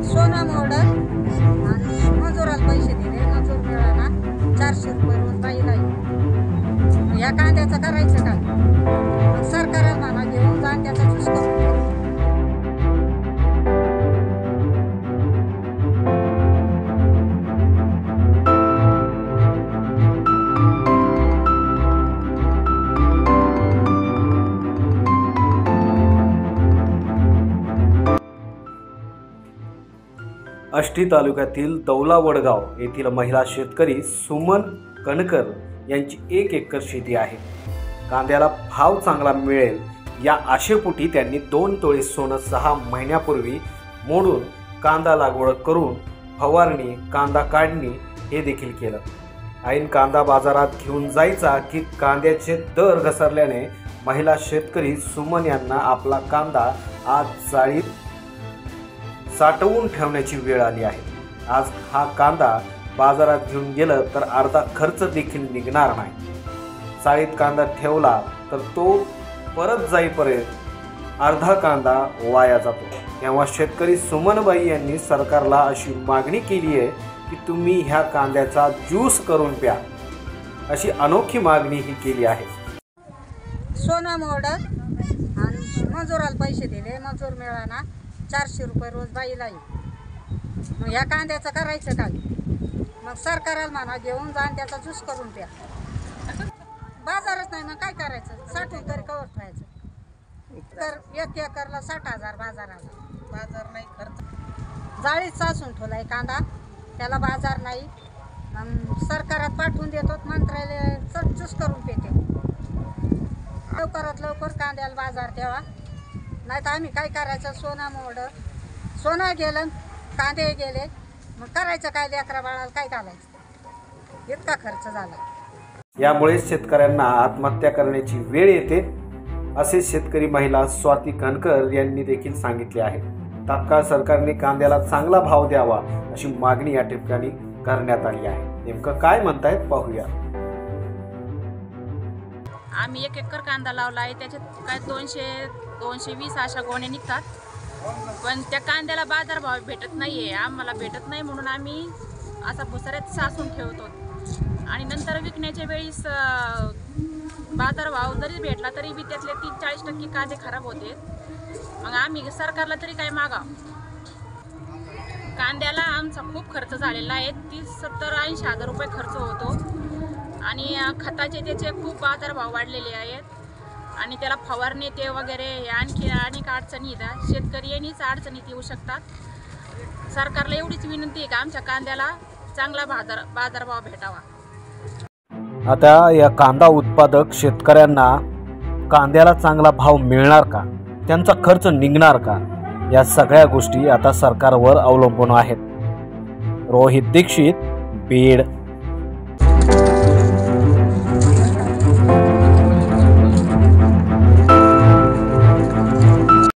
सोना मोडत आणि मजुराला पैसे दिले, मजूर मिळाला 400 रुपये रोज बाईला. या कांद्याचं करायचं काय? मग सरकारला म्हणा घेऊन जा आणि त्याचा ज्यूस करून द्या. आष्टी तालुक्यातील तौला वडगाव येथील महिला शेतकरी सुमन कणकर यांची 1 एकर शेती आहे. कांद्याला भाव चांगला मिळेल या आशेपोटी त्यांनी 2 तोळे सोनं 6 महिन्यापूर्वी मोडून कांदा लागवड करून फवारणी, कांदा काढणी हे देखील केलं. ऐन कांदा बाजारात घेऊन जायचा की कांद्याचे दर घसरल्याने महिला शेतकरी सुमन यांना आपला कांदा आज चाळीत साठवून ठेवण्याची वेळ आली आहे. आज हा कांदा बाजारात घेऊन गेलं तर अर्धा खर्च देखील निघणार नाही. चाळीत कांदा ठेवला तर तो परत जाईपर्यंत अर्धा कांदा वाया जातो. तेव्हा शेतकरी सुमनबाई यांनी सरकारला अशी मागणी केली आहे की तुम्ही ह्या कांद्याचा ज्यूस करून प्या, अशी अनोखी मागणी ही केली आहे. सोना मोडत आणि मजुराला पैसे दिले, मजूर मिळाला 400 रुपये रोज बाईला. मग या कांद्याचं करायचं काय? मग सरकारला म्हणा घेऊन जा आणि त्याचा ज्यूस करून प्या. बाजारच नाही, मग काय करायचं? साठवून तरी कवर ठेवायचं. तर 1 एकरला 60,000 बाजार नाही, खर्च जाळीत साचून ठेवलाय कांदा, त्याला बाजार नाही. मग सरकारात पाठवून देतो, मंत्र्याला ज्यूस करून पेते. लवकरात लवकर कांद्याला बाजार ठेवा, नाही तर आम्ही काय करायचं? सोना मोडत, सोनं गेलं, कांदे गेले, मग करायचं काय? लेकरा बाळाला काय घालायचं? इतका खर्च झाला. यामुळे शेतकऱ्यांना आत्महत्या करण्याची वेळ येते, असे शेतकरी महिला स्वाती कणकर यांनी देखील सांगितले आहे. तात्काळ सरकारने कांद्याला चांगला भाव द्यावा अशी मागणी या ठिकाणी करण्यात आली आहे. नेमकं काय म्हणतायत पाहूया. आम्ही 1 एकर कांदा लावला आहे, त्याच्यात काय 200-220 अशा गोण्या निघतात. पण त्या कांद्याला बाजारभाव भेटत नाही आहे, आम्हाला भेटत नाही म्हणून आम्ही असा भुसाऱ्यात साचून ठेवतो. आणि नंतर विकण्याच्या वेळेस बाजारभाव जरी भेटला तरी बी त्यातले 30-40% कांदे खराब होते. मग आम्ही सरकारला तरी काय मागावं? कांद्याला आमचा खूप खर्च झालेला आहे, 30-70-80 हजार रुपये खर्च होतो. आणि खताचे त्याचे खूप बाजारभाव वाढलेले आहेत. आणि त्याला फवारणी ते वगैरे आणखी अनेक अडचणी येतात. शेतकरी यांनीच अडचणीत येऊ शकतात. सरकारला एवढीच विनंती आहे की आमच्या कांद्याला चांगला बाजारभाव भेटावा. आता या कांदा उत्पादक शेतकऱ्यांना कांद्याला चांगला भाव मिळणार का? त्यांचा खर्च निघणार का? या सगळ्या गोष्टी आता सरकारवर अवलंबून आहेत. रोहित दीक्षित, बीड.